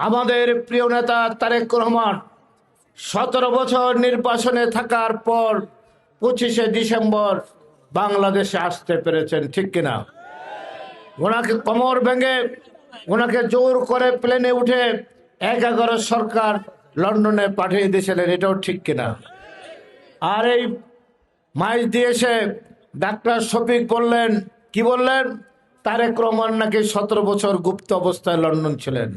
আমাদের প্রিয় নেতা তারেক রহমান 17 বছর নির্বাসনে থাকার পর 25শে ডিসেম্বর বাংলাদেশে আসতে পেরেছেন, ঠিক কিনা? ওনাকে কোমর ভেঙে ওনাকে জোর করে প্লেনে উঠে 11 সরকার লন্ডনে পাঠিয়ে দিয়েছিলেন, এটাও ঠিক কিনা? আর এই মাইজ দিয়ে এসে ডাক্তার শফিক বললেন, কি বললেন? তারেক রহমান নাকি 17 বছর গুপ্ত অবস্থায় লন্ডন ছিলেন।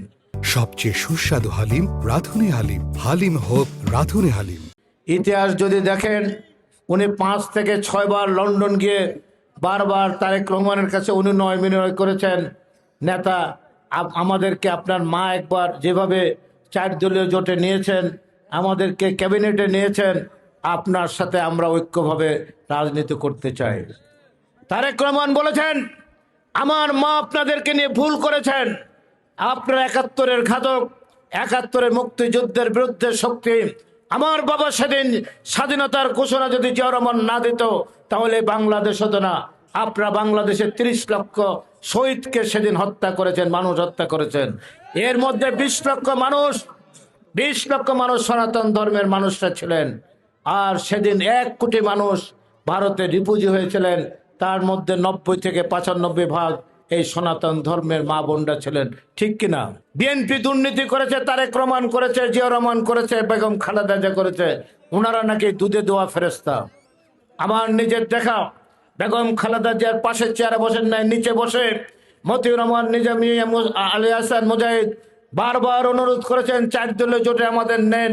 সবচেয়ে সুস্বাদু হালিম রাধুনী হালিম, হালিম হোক রাধুনী হালিম। ইতিহাস যদি দেখেন, উনি 5 থেকে 6 বার লন্ডন গিয়ে বারবার তারেক রহমানের কাছে অনুনয় বিনয় করেছেন, নেতা আমাদেরকে আপনার মা একবার যেভাবে 4 দলীয় জোটে নিয়েছেন, আমাদেরকে ক্যাবিনেটে নিয়েছেন, আপনার সাথে আমরা ঐক্যভাবে রাজনীতি করতে চাই। তারেক রহমান বলেছেন, আমার মা আপনাদেরকে নিয়ে ভুল করেছেন, আপনার 71-এর ঘাতক, 71-এর মুক্তিযুদ্ধের বিরুদ্ধে শক্তি। আমার বাবা সেদিন স্বাধীনতার ঘোষণা যদি জিয়া রহমান না দিত তাহলে বাংলাদেশ হতো না। আপনারা বাংলাদেশের 30 লক্ষ শহীদকে সেদিন হত্যা করেছেন, মানুষ হত্যা করেছেন। এর মধ্যে 20 লক্ষ মানুষ সনাতন ধর্মের মানুষরা ছিলেন। আর সেদিন 1 কোটি মানুষ ভারতে রিফিউজি হয়েছিলেন, তার মধ্যে 90 থেকে 95% এই সনাতন ধর্মের মা বোনরা ছিলেন, ঠিক কিনা? বিএনপি দুর্নীতি করেছে, তারেক রহমান করেছে, জিয়া রহমান করেছে, বেগম খালেদা জিয়া করেছে। ওনারা নাকি দুধে দোয়া ফেরেশতা। আমার নিজের দেখা, বেগম খালেদা জিয়ার পাশের চেয়ারে বসেন নাই, নিচে বসে মতিউর রহমান নিজামী, আলী হাসান মুজাহিদ বারবার অনুরোধ করেছেন 4 দলীয় জোটে আমাদের নেন।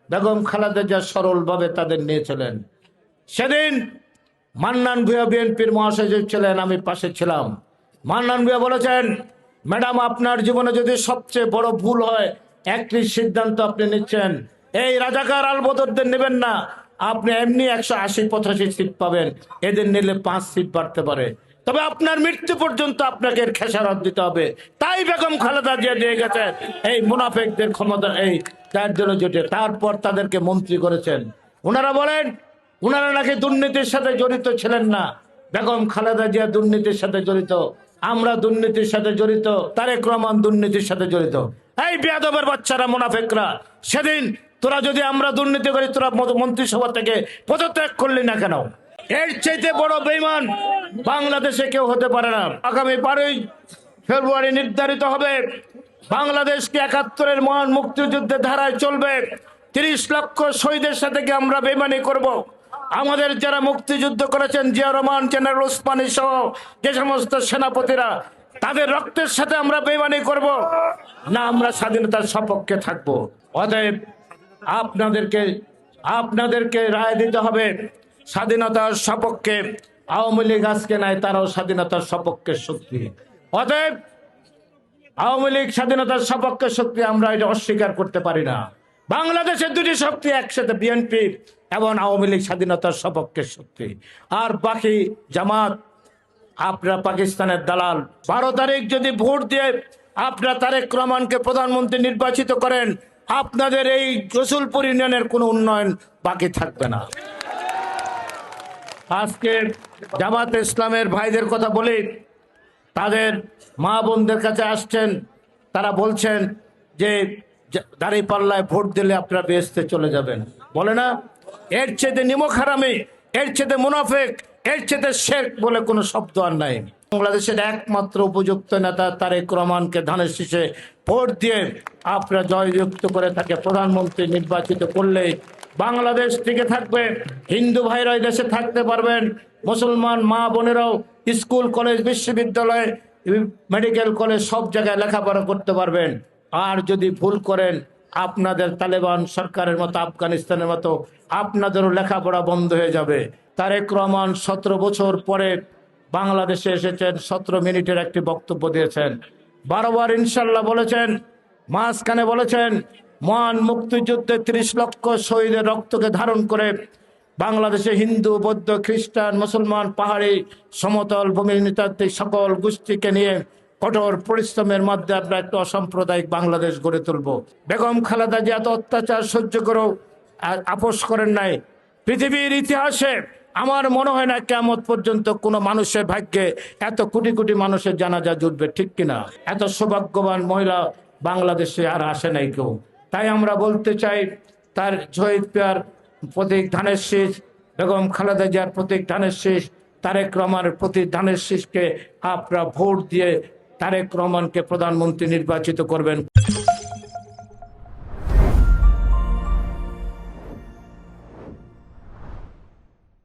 বেগম খালেদা জিয়া সরলভাবে তাদের নিয়েছিলেন। সেদিন মান্নান ভূঁইয়া বিএনপির মহাসচিব ছিলেন, আমি পাশে ছিলাম। মান্নান ভূঁইয়া বলেছেন, ম্যাডাম আপনার জীবনে যদি সবচেয়ে বড় ভুল হয়, একটি সিদ্ধান্ত আপনি নিচ্ছেন, এই রাজাকার আলবদরদের নেবেন না, আপনি এমনি 180-85 সিট পাবেন, এদের নিলে 5 সিট বাড়তে পারে, তবে আপনার মৃত্যু পর্যন্ত আপনাকে এর খেসারত দিতে হবে। তাই বেগম খালেদা জিয়া দিয়ে গেছেন এই মুনাফেকদের ক্ষমতা, এই 4 দলীয় জোটে। তারপর তাদেরকে মন্ত্রী করেছেন। ওনারা বলেন ওনারা নাকি দুর্নীতির সাথে জড়িত ছিলেন না। বেগম খালেদা জিয়া দুর্নীতির সাথে জড়িত, আমরা দুর্নীতির সাথে জড়িত, তারেক রহমান দুর্নীতির সাথে জড়িত। এই বেয়াদবের বাচ্চারা, মুনাফেকরা, সেদিন তোরা যদি আমরা দুর্নীতি করি, তোরা মন্ত্রিসভা থেকে পদত্যাগ করলি না কেন? এর চাইতে বড় বেঈমান বাংলাদেশে কেউ হতে পারে না। আগামী 12ই ফেব্রুয়ারি নির্ধারিত হবে বাংলাদেশকে 71-এর মহান মুক্তিযুদ্ধের ধারায় চলবে। 30 লক্ষ শহীদের সাথে কি আমরা বেঈমানি করব? আমাদের যারা মুক্তিযুদ্ধ করেছেন, জিয়া রহমান, জেনারেল ওসমানী সহ যে সমস্ত সেনাপতিরা, তাদের রক্তের সাথে আমরা বেঈমানি করব না? আমরা স্বাধীনতার সপক্ষে থাকব। অতএব আপনাদেরকে রায় দিতে হবে স্বাধীনতার সপক্ষে। আওয়ামী লীগ আজকে নাই, তারাও স্বাধীনতার সপক্ষে শক্তি। অতএব আওয়ামী লীগ স্বাধীনতার সপক্ষে শক্তি, আমরা এটা অস্বীকার করতে পারি না। বাংলাদেশের 2টি শক্তি একসাথে, বিএনপি এবং আওয়ামী লীগ স্বাধীনতার সপক্ষে শক্তি। আর বাকি জামাত, আপনারা পাকিস্তানের দালাল। 12 তারিখ যদি ভোট দিয়ে আপনারা তারেক রহমানকে প্রধানমন্ত্রী নির্বাচিত করেন, আপনাদের এই রসুলপুর ইউনিয়নের কোনো উন্নয়ন বাকি থাকবে না। আজকে জামাত ইসলামের ভাইদের কথা বলি, তাদের মা বোনদের কাছে আসছেন, তারা বলছেন যে দাঁড়িপাল্লায় ভোট দিলে আপনারা বেহেশতে চলে যাবেন, বলে না? এর চেয়ে নিমক হারামি, এর চেয়ে মুনাফেক, এর চেয়ে শেখ বলে কোনো শব্দ আর নাই। বাংলাদেশের একমাত্র উপযুক্ত নেতা তারেক রহমানকে ধানের শীষে ভোট দিয়ে আপনারা জয়যুক্ত করে তাকে প্রধানমন্ত্রী নির্বাচিত করলে বাংলাদেশ টিকে থাকবে। হিন্দু ভাইরা এই দেশে থাকতে পারবেন, মুসলমান মা বোনেরাও স্কুল, কলেজ, বিশ্ববিদ্যালয়, মেডিকেল কলেজ সব জায়গায় লেখাপড়া করতে পারবেন। আর যদি ভুল করেন, আপনাদের তালেবান সরকারের মতো, আফগানিস্তানের মতো আপনাদেরও লেখাপড়া বন্ধ হয়ে যাবে। তারেক রহমান 17 বছর পরে বাংলাদেশে এসেছেন, 17 মিনিটের একটি বক্তব্য দিয়েছেন। 12 বার ইনশাল্লাহ বলেছেন, মাঝখানে বলেছেন মহান মুক্তিযুদ্ধে 30 লক্ষ শহীদের রক্তকে ধারণ করে বাংলাদেশে হিন্দু বৌদ্ধ খ্রিস্টান মুসলমান পাহাড়ি সমতল ভূমি নৃতাত্ত্বিক সকল গোষ্ঠীকে নিয়ে কঠোর পরিশ্রমের মধ্যে আমরা একটা অসাম্প্রদায়িক বাংলাদেশ গড়ে তুলব। বেগম খালেদা জিয়া এত অত্যাচার সহ্য করেও আপোষ করেন নাই। পৃথিবীর ইতিহাসে আমার মনে হয় না কিয়ামত পর্যন্ত কোনো মানুষের ভাগ্যে এত কোটি কোটি মানুষের জানাজা জুটবে, ঠিক কিনা? এত সৌভাগ্যবান মহিলা বাংলাদেশে আর আসে নাই কেউ। তাই আমরা বলতে চাই, তার শহীদ পেয়ার প্রতীক ধানের শীষ, বেগম খালেদা জিয়ার প্রতীক ধানের শীষ, তারেক রহমানের প্রতীক ধানের শীষকে আপনারা ভোট দিয়ে তারেক রহমানকে প্রধানমন্ত্রী নির্বাচিত করবেন।